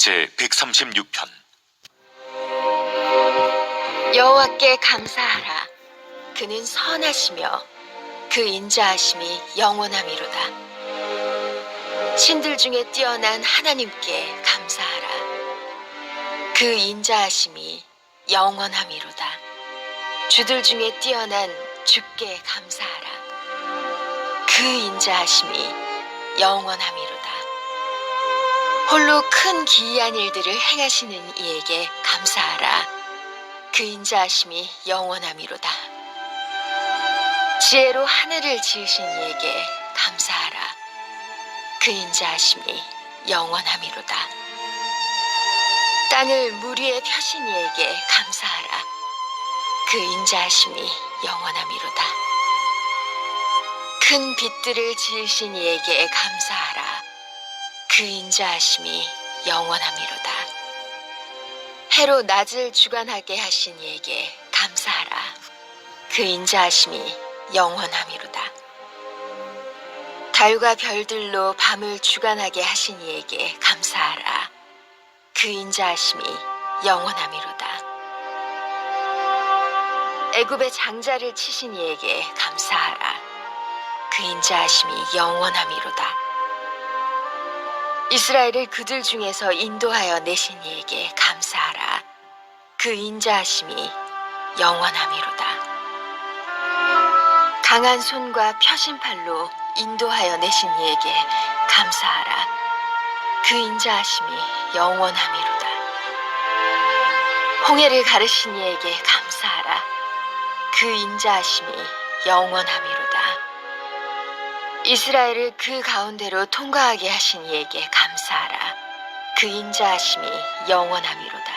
제136편. 여호와께 감사하라. 그는 선하시며 그 인자하심이 영원함이로다. 신들 중에 뛰어난 하나님께 감사하라. 그 인자하심이 영원함이로다. 주들 중에 뛰어난 주께 감사하라. 그 인자하심이 영원함이로다. 홀로 큰 기이한 일들을 행하시는 이에게 감사하라. 그 인자하심이 영원함이로다. 지혜로 하늘을 지으신 이에게 감사하라. 그 인자하심이 영원함이로다. 땅을 물 위에 펴신 이에게 감사하라. 그 인자하심이 영원함이로다. 큰 빛들을 지으신 이에게 감사하라. 그 인자하심이 영원함이로다. 해로 낮을 주관하게 하신 이에게 감사하라. 그 인자하심이 영원함이로다. 달과 별들로 밤을 주관하게 하신 이에게 감사하라. 그 인자하심이 영원함이로다. 애굽의 장자를 치신 이에게 감사하라. 그 인자하심이 영원함이로다. 이스라엘을 그들 중에서 인도하여 내신 이에게 감사하라. 그 인자하심이 영원함이로다. 강한 손과 펴신 팔로 인도하여 내신 이에게 감사하라. 그 인자하심이 영원함이로다. 홍해를 가르신 이에게 감사하라. 그 인자하심이 영원함이로다. 이스라엘을 그 가운데로 통과하게 하신 이에게 감사하라. 그 인자하심이 영원함이로다.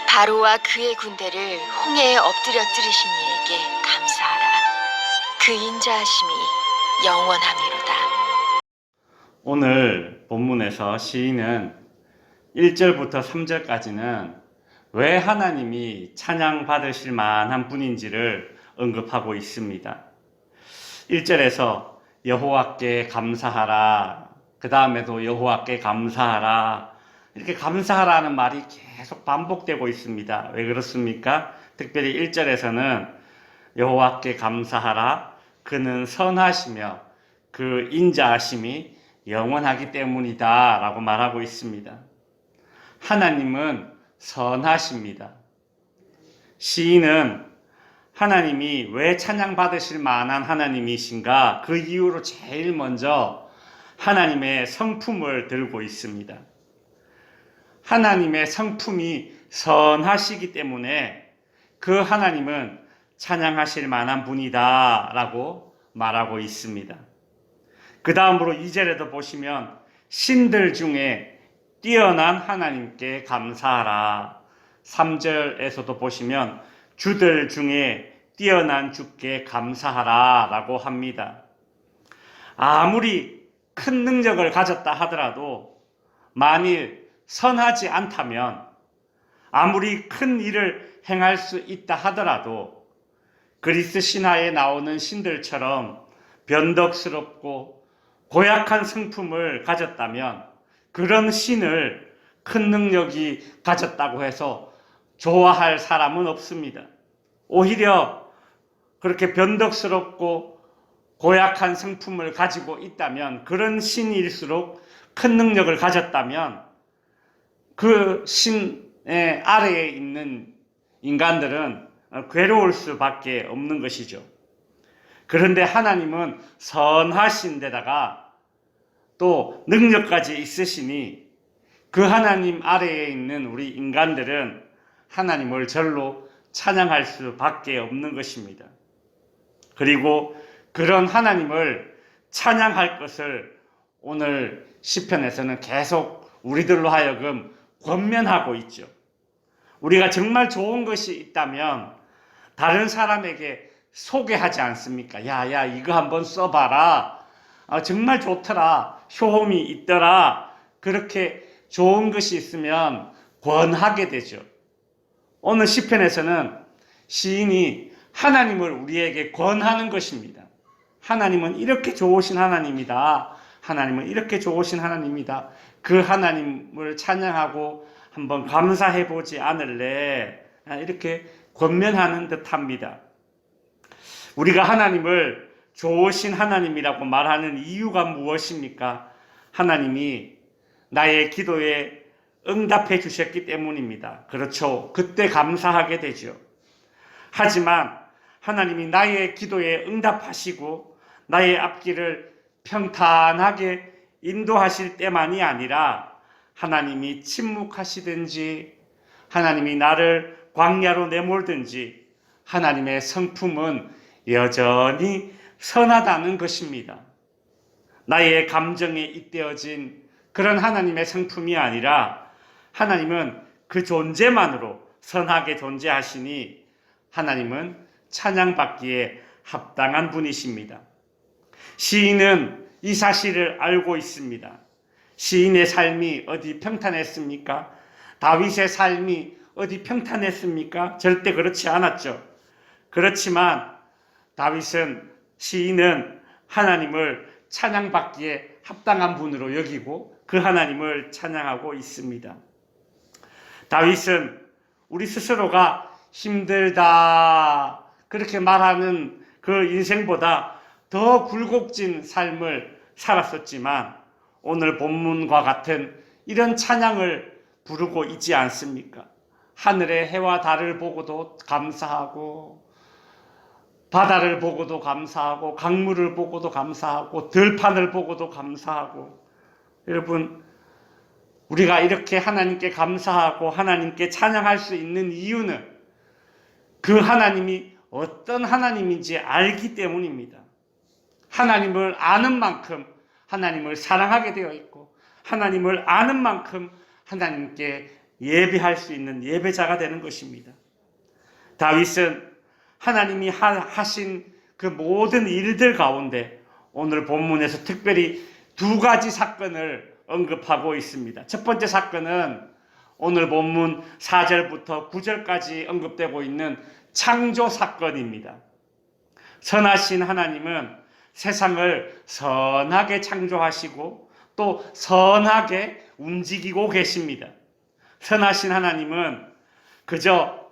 바로와 그의 군대를 홍해에 엎드려 뜨리신 이에게 감사하라. 그 인자하심이 영원함이로다. 오늘 본문에서 시인은 1절부터 3절까지는 왜 하나님이 찬양받으실 만한 분인지를 언급하고 있습니다. 1절에서 여호와께 감사하라, 그 다음에도 여호와께 감사하라, 이렇게 감사하라는 말이 계속 반복되고 있습니다. 왜 그렇습니까? 특별히 1절에서는 여호와께 감사하라, 그는 선하시며 그 인자하심이 영원하기 때문이다 라고 말하고 있습니다. 하나님은 선하십니다. 시인은 하나님이 왜 찬양받으실 만한 하나님이신가, 그 이유로 제일 먼저 하나님의 성품을 들고 있습니다. 하나님의 성품이 선하시기 때문에 그 하나님은 찬양하실 만한 분이다 라고 말하고 있습니다. 그 다음으로 2절에도 보시면 신들 중에 뛰어난 하나님께 감사하라. 3절에서도 보시면 주들 중에 뛰어난 주께 감사하라 라고 합니다. 아무리 큰 능력을 가졌다 하더라도 만일 선하지 않다면, 아무리 큰 일을 행할 수 있다 하더라도 그리스 신화에 나오는 신들처럼 변덕스럽고 고약한 성품을 가졌다면 그런 신을 큰 능력이 가졌다고 해서 좋아할 사람은 없습니다. 오히려 그렇게 변덕스럽고 고약한 성품을 가지고 있다면, 그런 신일수록 큰 능력을 가졌다면 그 신의 아래에 있는 인간들은 괴로울 수밖에 없는 것이죠. 그런데 하나님은 선하신 데다가 또 능력까지 있으시니 그 하나님 아래에 있는 우리 인간들은 하나님을 절로 찬양할 수밖에 없는 것입니다. 그리고 그런 하나님을 찬양할 것을 오늘 시편에서는 계속 우리들로 하여금 권면하고 있죠. 우리가 정말 좋은 것이 있다면 다른 사람에게 소개하지 않습니까? 야, 이거 한번 써봐라. 정말 좋더라. 효험이 있더라. 그렇게 좋은 것이 있으면 권하게 되죠. 오늘 시편에서는 시인이 하나님을 우리에게 권하는 것입니다. 하나님은 이렇게 좋으신 하나님이다. 하나님은 이렇게 좋으신 하나님이다. 그 하나님을 찬양하고 한번 감사해 보지 않을래? 이렇게 권면하는 듯합니다. 우리가 하나님을 좋으신 하나님이라고 말하는 이유가 무엇입니까? 하나님이 나의 기도에 응답해 주셨기 때문입니다. 그렇죠. 그때 감사하게 되죠. 하지만 하나님이 나의 기도에 응답하시고 나의 앞길을 평탄하게 인도하실 때만이 아니라 하나님이 침묵하시든지 하나님이 나를 광야로 내몰든지 하나님의 성품은 여전히 선하다는 것입니다. 나의 감정에 잇대어진 그런 하나님의 성품이 아니라 하나님은 그 존재만으로 선하게 존재하시니 하나님은 찬양받기에 합당한 분이십니다. 시인은 이 사실을 알고 있습니다. 시인의 삶이 어디 평탄했습니까? 다윗의 삶이 어디 평탄했습니까? 절대 그렇지 않았죠. 그렇지만 시인은 하나님을 찬양받기에 합당한 분으로 여기고 그 하나님을 찬양하고 있습니다. 다윗은 우리 스스로가 힘들다 그렇게 말하는 그 인생보다 더 굴곡진 삶을 살았었지만 오늘 본문과 같은 이런 찬양을 부르고 있지 않습니까? 하늘의 해와 달을 보고도 감사하고 바다를 보고도 감사하고 강물을 보고도 감사하고 들판을 보고도 감사하고 여러분 우리가 이렇게 하나님께 감사하고 하나님께 찬양할 수 있는 이유는 그 하나님이 어떤 하나님인지 알기 때문입니다. 하나님을 아는 만큼 하나님을 사랑하게 되어 있고 하나님을 아는 만큼 하나님께 예배할 수 있는 예배자가 되는 것입니다. 다윗은 하나님이 하신 그 모든 일들 가운데 오늘 본문에서 특별히 두 가지 사건을 언급하고 있습니다. 첫 번째 사건은 오늘 본문 4절부터 9절까지 언급되고 있는 창조 사건입니다. 선하신 하나님은 세상을 선하게 창조하시고 또 선하게 움직이고 계십니다. 선하신 하나님은 그저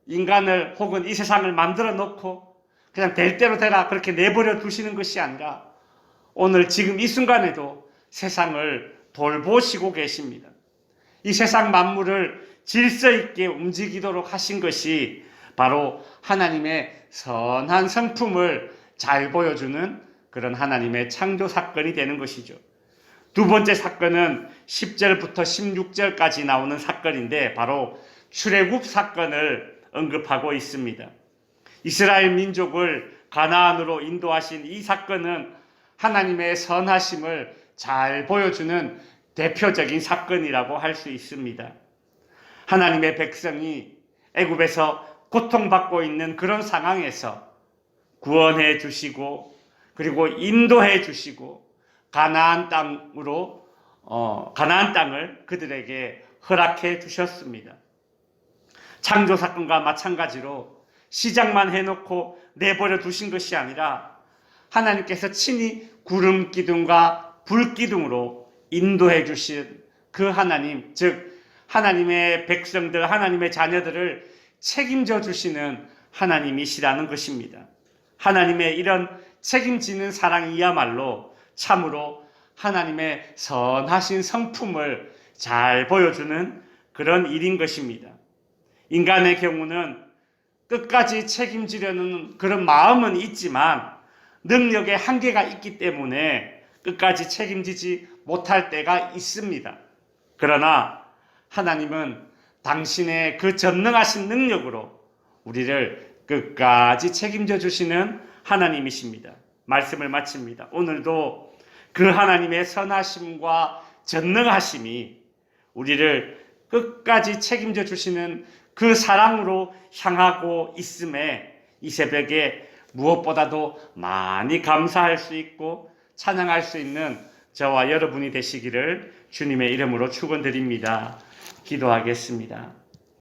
인간을 혹은 이 세상을 만들어 놓고 그냥 될 대로 되라 그렇게 내버려 두시는 것이 아니라 오늘 지금 이 순간에도 세상을 돌보시고 계십니다. 이 세상 만물을 질서 있게 움직이도록 하신 것이 바로 하나님의 선한 성품을 잘 보여주는 그런 하나님의 창조 사건이 되는 것이죠. 두 번째 사건은 10절부터 16절까지 나오는 사건인데 바로 출애굽 사건을 언급하고 있습니다. 이스라엘 민족을 가나안으로 인도하신 이 사건은 하나님의 선하심을 잘 보여주는 대표적인 사건이라고 할 수 있습니다. 하나님의 백성이 애굽에서 고통받고 있는 그런 상황에서 구원해 주시고 그리고 인도해 주시고 가나안 땅을 그들에게 허락해 주셨습니다. 창조 사건과 마찬가지로 시작만 해놓고 내버려 두신 것이 아니라 하나님께서 친히 구름 기둥과 불 기둥으로 인도해 주신 그 하나님, 즉 하나님의 백성들, 하나님의 자녀들을 책임져 주시는 하나님이시라는 것입니다. 하나님의 이런 책임지는 사랑이야말로 참으로 하나님의 선하신 성품을 잘 보여주는 그런 일인 것입니다. 인간의 경우는 끝까지 책임지려는 그런 마음은 있지만 능력의 한계가 있기 때문에 끝까지 책임지지 못할 때가 있습니다. 그러나 하나님은 당신의 그 전능하신 능력으로 우리를 끝까지 책임져 주시는 하나님이십니다. 말씀을 마칩니다. 오늘도 그 하나님의 선하심과 전능하심이 우리를 끝까지 책임져 주시는 그 사랑으로 향하고 있음에 이 새벽에 무엇보다도 많이 감사할 수 있고 찬양할 수 있는 저와 여러분이 되시기를 주님의 이름으로 축원드립니다. 기도하겠습니다.